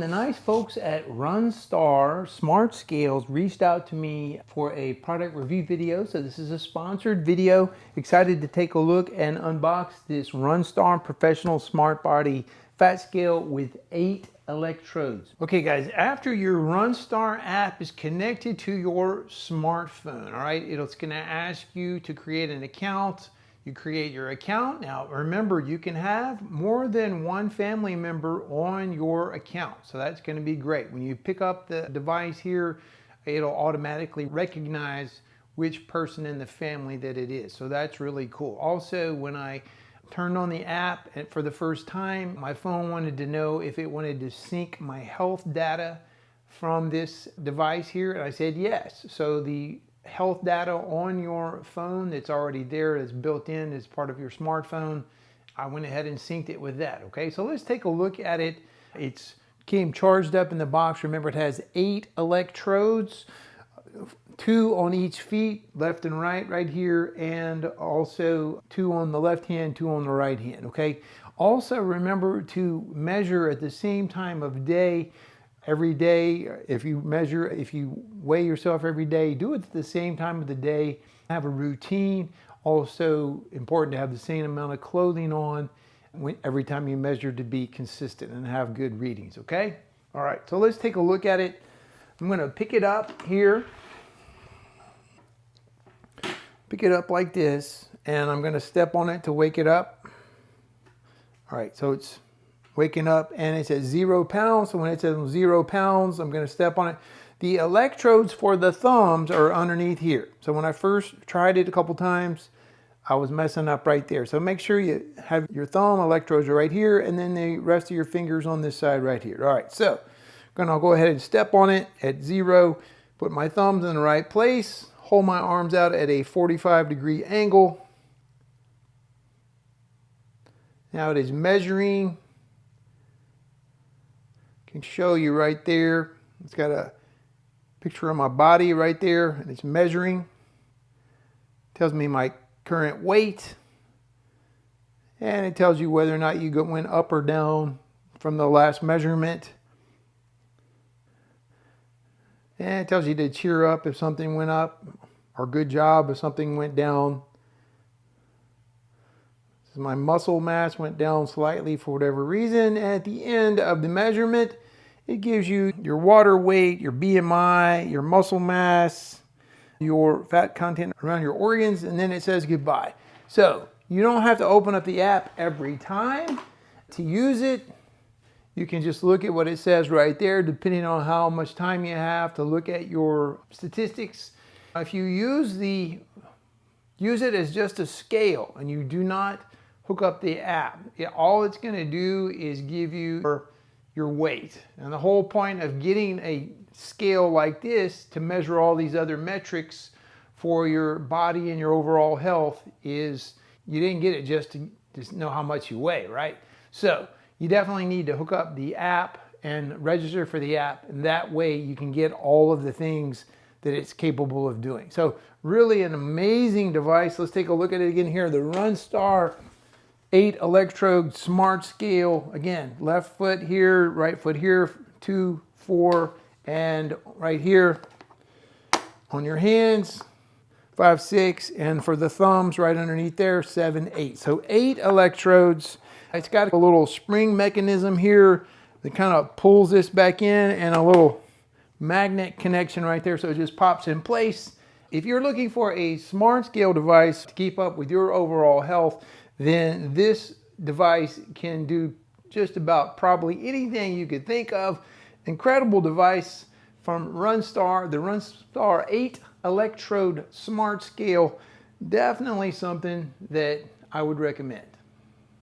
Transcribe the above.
The nice folks at Runstar Smart Scales reached out to me for a product review video. So this is a sponsored video. Excited to take a look and unbox this Runstar Professional Smart Body Fat Scale with 8 electrodes. Okay guys, after your Runstar app is connected to your smartphone, all right, it's gonna ask you to create an account. You create your account. Now remember, you can have more than one family member on your account. So that's going to be great. When you pick up the device here, it'll automatically recognize which person in the family that it is. So that's really cool. Also, when I turned on the app and for the first time, my phone wanted to know if it wanted to sync my health data from this device here. And I said yes. So the health data on your phone that's already there, that's built in as part of your smartphone, I went ahead and synced it with that. Okay, so let's take a look at it. It's came charged up in the box. Remember, it has 8 electrodes, 2 on each feet, left and right here, and also 2 on the left hand, 2 on the right hand. Okay, also remember to measure at the same time of day. Every day, if you weigh yourself every day, do it at the same time of the day. Have a routine. Also important to have the same amount of clothing on every time you measure to be consistent and have good readings, okay? All right, so let's take a look at it. I'm gonna pick it up here. Pick it up like this, and I'm gonna step on it to wake it up. All right, so it's waking up and it says 0 pounds. So when it says 0 pounds, I'm going to step on it. The electrodes for the thumbs are underneath here. So when I first tried it a couple times, I was messing up right there. So make sure you have your thumb electrodes are right here, and then the rest of your fingers on this side right here. All right, so I'm going to go ahead and step on it at 0, put my thumbs in the right place, hold my arms out at a 45-degree angle. Now it is measuring. Can show you right there. It's got a picture of my body right there, and it's measuring. Tells me my current weight, and it tells you whether or not you went up or down from the last measurement. And it tells you to cheer up if something went up, or good job if something went down. My muscle mass went down slightly for whatever reason. At the end of the measurement, it gives you your water weight, your BMI, your muscle mass, your fat content around your organs, and then it says goodbye. So you don't have to open up the app every time to use it. You can just look at what it says right there, depending on how much time you have to look at your statistics. If you use it as just a scale and you do not hook up the app, all it's going to do is give you your weight. And the whole point of getting a scale like this to measure all these other metrics for your body and your overall health is you didn't get it just to know how much you weigh, right? So you definitely need to hook up the app and register for the app, and that way you can get all of the things that it's capable of doing. So really an amazing device. Let's take a look at it again here. The Runstar 8 electrode smart scale. Again, left foot here, right foot here, 2, 4, and right here on your hands, 5, 6, and for the thumbs right underneath there, 7, 8. So 8 electrodes. It's got a little spring mechanism here that kind of pulls this back in, and a little magnet connection right there, so it just pops in place. If you're looking for a smart scale device to keep up with your overall health, then this device can do just about probably anything you could think of. Incredible device from Runstar, the Runstar 8 electrode smart scale. Definitely something that I would recommend.